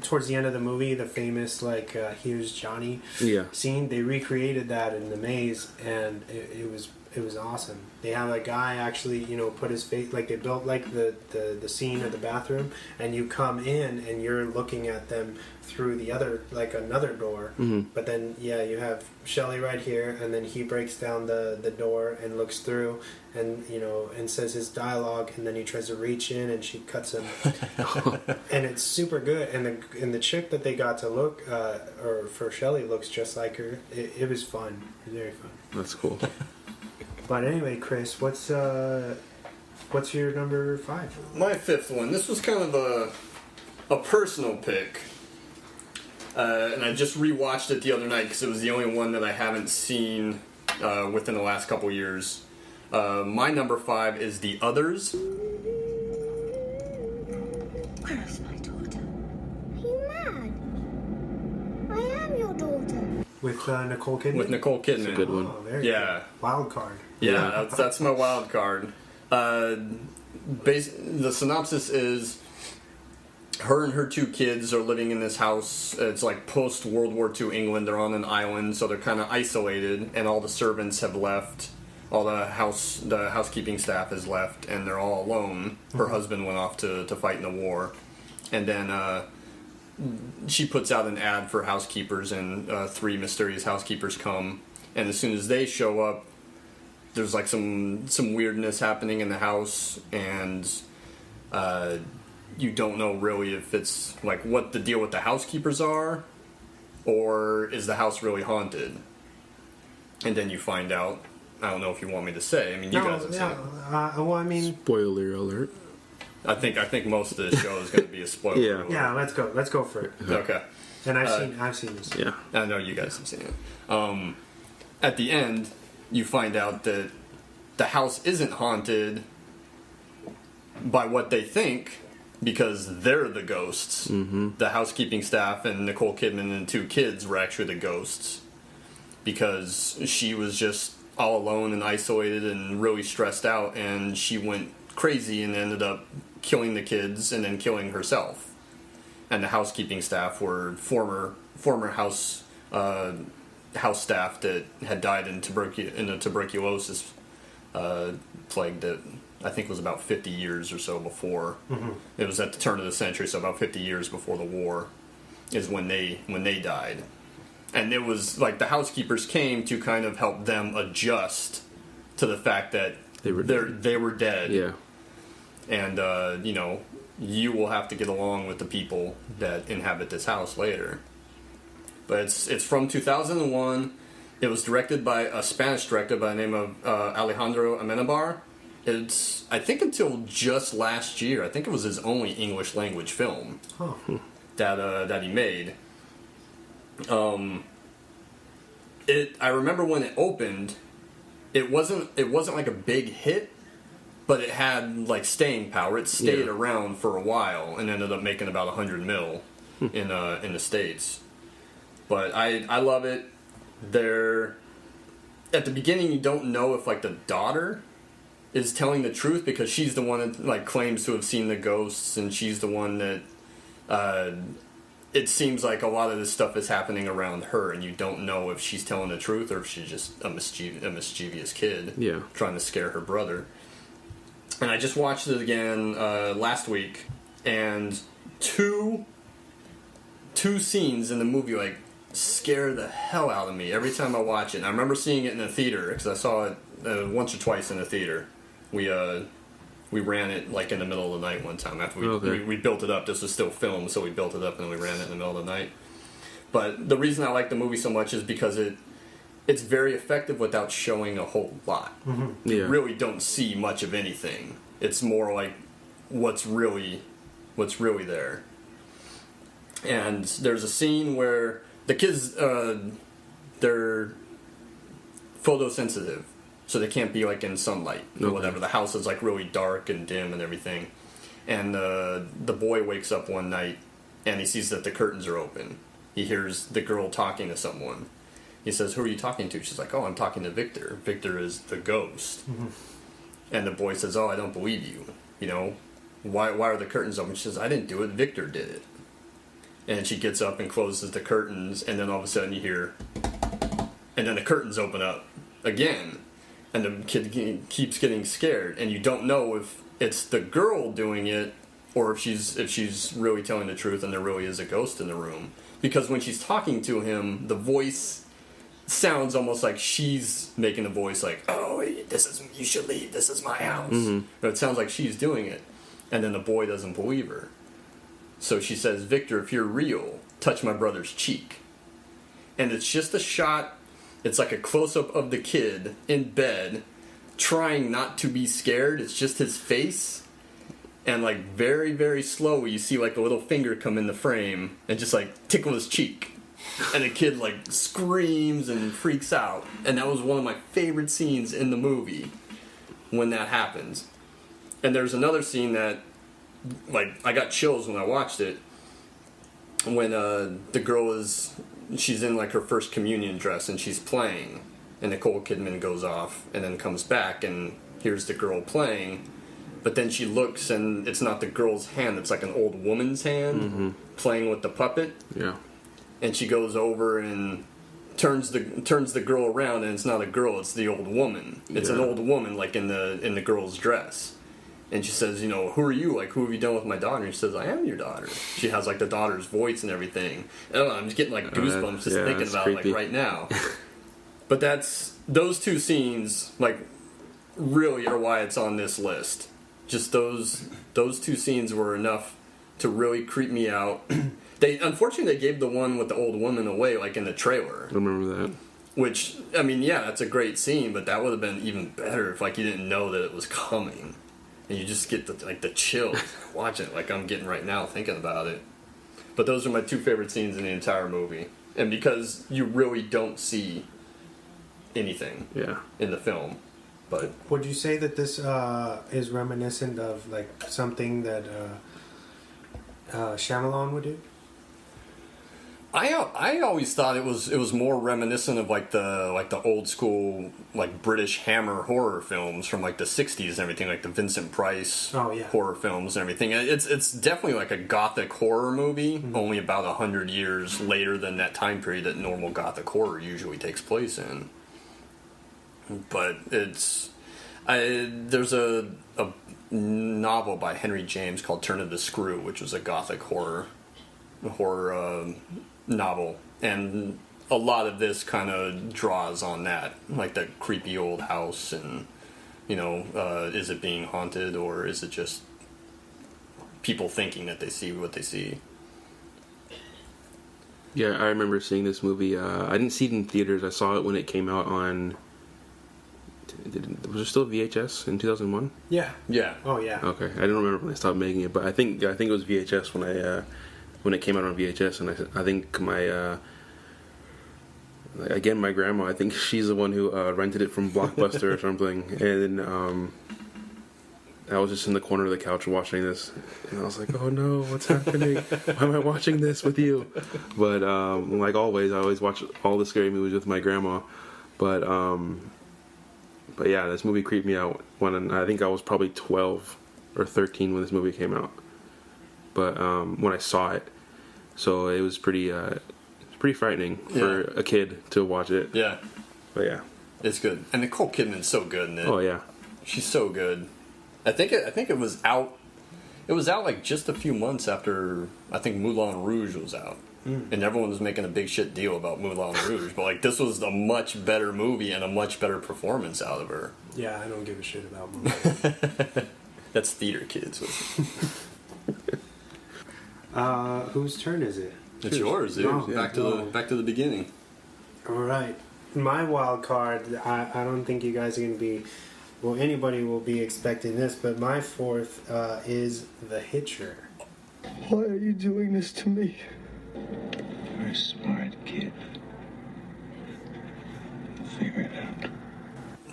towards the end of the movie, the famous "Here's Johnny" scene. They recreated that in the maze, and it was awesome. They have a guy actually, put his face, like they built like the scene of the bathroom, and you come in and you're looking at them through the other, like another door. But then you have Shelley right here, and then he breaks down the door and looks through, and and says his dialogue, and then he tries to reach in and she cuts him. And it's super good, and the chick that they got to look or for Shelley looks just like her. It was fun. It was very fun. That's cool. But anyway, Chris, what's your number 5? My 5th one. This was kind of a personal pick, and I just rewatched it the other night because it was the only one that I haven't seen within the last couple years. My number 5 is The Others. Where is my daughter? Are you mad? I am your daughter. With Nicole Kidman? With Nicole Kidman. That's a good one. Oh, very good. Wild card. Yeah, that's my wild card. The synopsis is her and her 2 kids are living in this house. It's like post-World War II England. They're on an island, so they're kind of isolated, and all the servants have left. All the housekeeping staff has left, and they're all alone. Her husband went off to fight in the war. And then she puts out an ad for housekeepers, and 3 mysterious housekeepers come. And as soon as they show up, there's like some weirdness happening in the house, and you don't know really if it's like what the deal with the housekeepers are, or is the house really haunted. And then you find out. I don't know if you want me to say. I mean, you guys have seen it. Well, I mean, spoiler alert. I think most of the show is going to be a spoiler. alert. Yeah, let's go for it. Okay. And I've seen this. Yeah, I know you guys have seen it. At the end, you find out that the house isn't haunted by what they think, because they're the ghosts. The housekeeping staff and Nicole Kidman and 2 kids were actually the ghosts, because she was just all alone and isolated and really stressed out, and she went crazy and ended up killing the kids and then killing herself. And the housekeeping staff were former house staff that had died in a tuberculosis plague that I think was about 50 years or so before. It was at the turn of the century, so about 50 years before the war is when they died. And it was like the housekeepers came to kind of help them adjust to the fact that they were dead. Yeah. And, you will have to get along with the people that inhabit this house later. But it's from 2001. It was directed by a Spanish director by the name of Alejandro Amenabar. It's, I think until just last year, I think it was his only English language film that he made. I remember when it opened, it wasn't like a big hit, but it had like staying power. It stayed around for a while and ended up making about $100 million in the States. But I love it. At the beginning, you don't know if like the daughter is telling the truth, because she's the one that like claims to have seen the ghosts, and she's the one that it seems like a lot of this stuff is happening around her, and you don't know if she's telling the truth or if she's just a mischievous kid trying to scare her brother. And I just watched it again last week, and two scenes in the movie like scare the hell out of me every time I watch it. And I remember seeing it in the theater because I saw it once or twice in the theater. We ran it like in the middle of the night one time after we built it up. This was still filmed, so we built it up and then we ran it in the middle of the night. But the reason I like the movie so much is because it's very effective without showing a whole lot. You really don't see much of anything. It's more like what's really there. And there's a scene where the kids they're photosensitive. So they can't be like in sunlight or whatever. The house is like really dark and dim and everything. And the boy wakes up one night and he sees that the curtains are open. He hears the girl talking to someone. He says, "Who are you talking to?" She's like, "Oh, I'm talking to Victor. Victor is the ghost." And the boy says, "Oh, I don't believe you. You know, why are the curtains open?" She says, "I didn't do it. Victor did it." and she gets up and closes the curtains, and then all of a sudden you hear, and then the curtains open up again, and the kid keeps getting scared, and you don't know if it's the girl doing it or if she's really telling the truth and there really is a ghost in the room. Because when she's talking to him, the voice sounds almost like she's making the voice like, oh, you should leave, this is my house. But it sounds like she's doing it. And then the boy doesn't believe her. So she says, Victor, if you're real, touch my brother's cheek. And it's just a shot, it's like a close-up of the kid in bed, trying not to be scared. It's just his face. And like very, very slowly, you see like a little finger come in the frame and just like tickle his cheek. And the kid like screams and freaks out. And that was one of my favorite scenes in the movie when that happens. And there's another scene that, like, I got chills when I watched it. When the girl she's in like her first communion dress and she's playing. And Nicole Kidman goes off and then comes back and here's the girl playing. But then she looks and it's not the girl's hand, it's like an old woman's hand playing with the puppet. Yeah. And she goes over and turns the girl around, and it's not a girl; it's the old woman. It's an old woman, like in the girl's dress. And she says, you know, who are you? Like, who have you done with my daughter? And she says, I am your daughter. She has like the daughter's voice and everything. And I don't know, I'm just getting like goosebumps just thinking about it, like right now. But those two scenes, like, really are why it's on this list. Just those two scenes were enough to really creep me out. Unfortunately, they gave the one with the old woman away, like in the trailer. I remember that. Which, I mean, yeah, that's a great scene, but that would have been even better if, like, you didn't know that it was coming. And you just get the chills watching it, like I'm getting right now thinking about it. But those are my two favorite scenes in the entire movie. And because you really don't see anything in the film. But would you say that this is reminiscent of, like, something that Shyamalan would do? I always thought it was more reminiscent of like the old school like British Hammer horror films from like the 60s and everything, like the Vincent Price horror films and everything. It's definitely like a gothic horror movie, only about 100 years later than that time period that normal gothic horror usually takes place in. But there's a novel by Henry James called Turn of the Screw, which was a gothic horror novel, and a lot of this kind of draws on that, like that creepy old house, and you know, is it being haunted or is it just people thinking that they see what they see? Yeah, I remember seeing this movie. I didn't see it in theaters. I saw it when it came out on. Was it still VHS in 2001? Yeah. Oh yeah. Okay, I don't remember when they stopped making it, but I think it was VHS when it came out on VHS, and I think my grandma, I think she's the one who rented it from Blockbuster or something, and I was just in the corner of the couch watching this, and I was like, oh no, what's happening? Why am I watching this with you? But like always, I always watch all the scary movies with my grandma, but yeah, this movie creeped me out when I think I was probably 12 or 13 when this movie came out. But when I saw it, so it was pretty frightening for a kid to watch it. Yeah. But yeah, it's good, and Nicole Kidman's so good in it. Oh yeah, she's so good. I think it was out. It was out like just a few months after I think Moulin Rouge was out. And everyone was making a big shit deal about Moulin Rouge, but like this was a much better movie and a much better performance out of her. Yeah, I don't give a shit about Moulin Rouge. That's theater kids. Whose turn is it? It's yours, dude. Oh, back to the beginning. All right, my wild card. I don't think you guys are gonna be. Well, anybody will be expecting this, but my fourth is The Hitcher. Why are you doing this to me? You're a smart kid. You'll figure it out.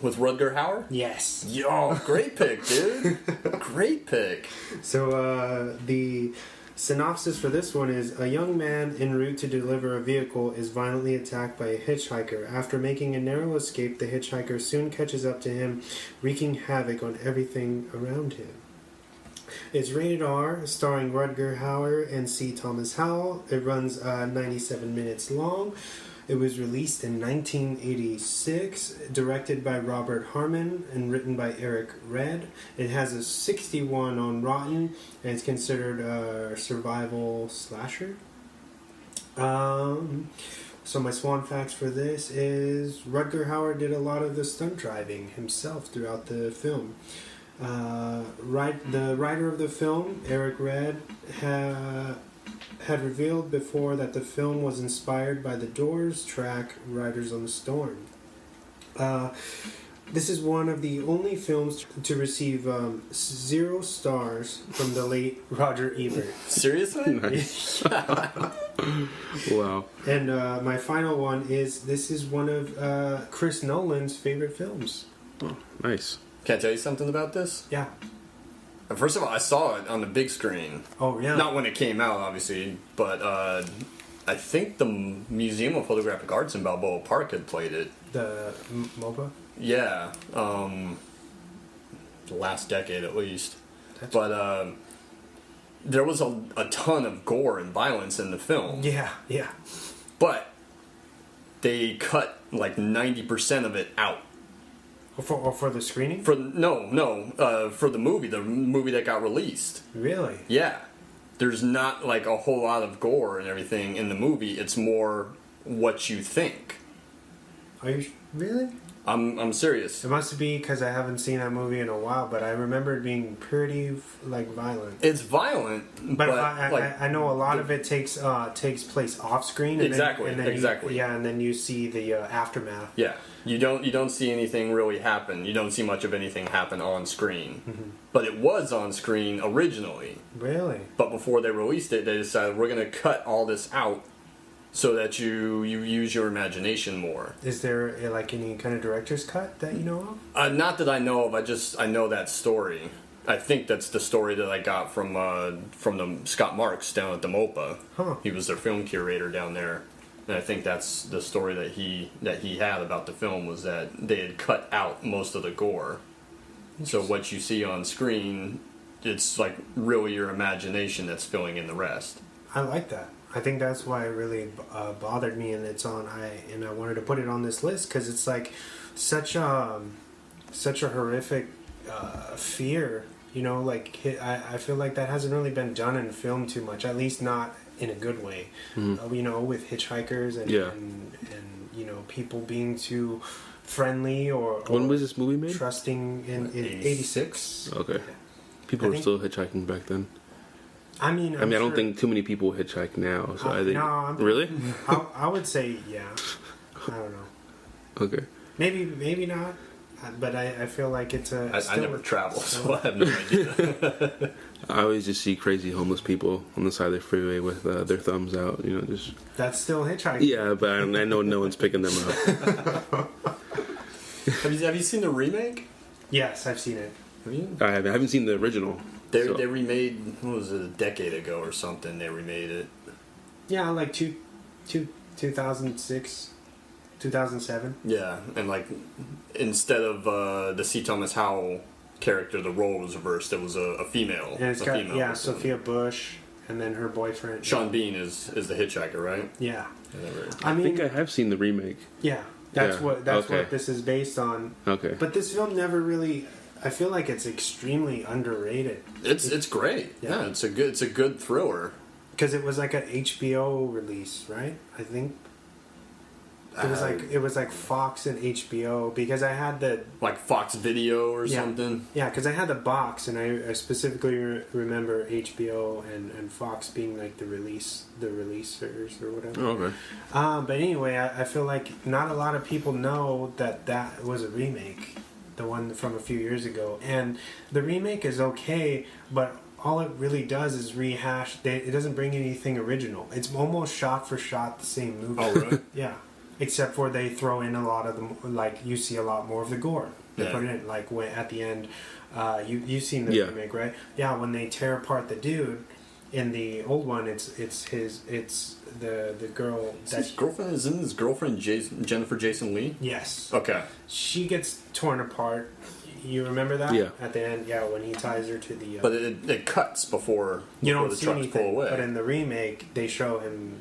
With Rutger Hauer? Yes. Yo, great pick, dude. Great pick. So the synopsis for this one is: a young man en route to deliver a vehicle is violently attacked by a hitchhiker. After making a narrow escape, the hitchhiker soon catches up to him, wreaking havoc on everything around him. It's rated R, starring Rutger Hauer and C. Thomas Howell. It runs 97 minutes long. It was released in 1986, directed by Robert Harmon and written by Eric Red. It has a 61 on Rotten, and it's considered a survival slasher. So my swan facts for this is Rutger Hauer did a lot of the stunt driving himself throughout the film. The writer of the film, Eric Red, had revealed before that the film was inspired by the Doors track Riders on the Storm. This is one of the only films to receive 0 stars from the late Roger Ebert. Seriously? Nice. Wow. And my final one is this is one of Chris Nolan's favorite films. Oh, nice. Can I tell you something about this? Yeah. First of all, I saw it on the big screen. Oh, yeah. Not when it came out, obviously, but I think the Museum of Photographic Arts in Balboa Park had played it. The MOBA? Yeah. The last decade, at least. But there was a ton of gore and violence in the film. Yeah, yeah. But they cut like 90% of it out. For the screening? For the movie that got released. Really? Yeah. There's not like a whole lot of gore and everything in the movie. It's more what you think. Are you really? I'm serious. It must be because I haven't seen that movie in a while, but I remember it being pretty violent. It's violent, but I know a lot of it takes place off screen. Exactly. And then you see the aftermath. Yeah, you don't see anything really happen. You don't see much of anything happen on screen. Mm-hmm. But it was on screen originally. Really? But before they released it, they decided we're going to cut all this out so that you use your imagination more. Is there any kind of director's cut that you know of? Not that I know of. I know that story. I think that's the story that I got from the Scott Marks down at the MOPA. Huh. He was their film curator down there, and I think that's the story that he had about the film, was that they had cut out most of the gore. So what you see on screen, it's like really your imagination that's filling in the rest. I like that. I think that's why it really bothered me, and I wanted to put it on this list because it's like such a horrific fear. You know, I feel like that hasn't really been done in film too much, at least not in a good way. Mm-hmm. You know, with hitchhikers and people being too friendly or when was this movie made? Trusting in 86. Okay, people were still hitchhiking back then. I mean, I don't think too many people hitchhike now. So I think really, I would say yeah. I don't know. Okay. Maybe not, but I feel like it's a. I never travel, so I have no idea. I always just see crazy homeless people on the side of the freeway with their thumbs out. You know, just. That's still hitchhiking. Yeah, but I know no one's picking them up. Have you seen the remake? Yes, I've seen it. Have you? I haven't seen the original. They remade, what was it, a decade ago or something, they remade it. Yeah, like 2006, 2007. Yeah, and like, instead of the C. Thomas Howell character, the role was reversed. It was a female. And it's got, Sophia Bush, and then her boyfriend. Sean Bean is the hitchhiker, right? Yeah. I think I have seen the remake. Yeah, that's what this is based on. Okay. But this film never really... I feel like it's extremely underrated. It's great. Yeah, it's a good thriller. Because it was like an HBO release, right? I think it was like Fox and HBO, because I had the like Fox Video or something. Yeah, because I had the box, and I specifically remember HBO and Fox being like the releasers or whatever. Oh, okay. But anyway, I feel like not a lot of people know that was a remake. The one from a few years ago, and the remake is okay, but all it really does is rehash. It doesn't bring anything original. It's almost shot for shot the same movie. Oh, really? Yeah, except for they throw in a lot of the you see a lot more of the gore. They put it in when at the end. You've seen the remake, right? Yeah, when they tear apart the dude. In the old one, it's the girl. His girlfriend, isn't his girlfriend Jennifer Jason Leigh? Yes. Okay. She gets torn apart. You remember that? Yeah. At the end, yeah, when he ties her to the. But it cuts before you don't the see trucks anything. pull away. But in the remake, they show him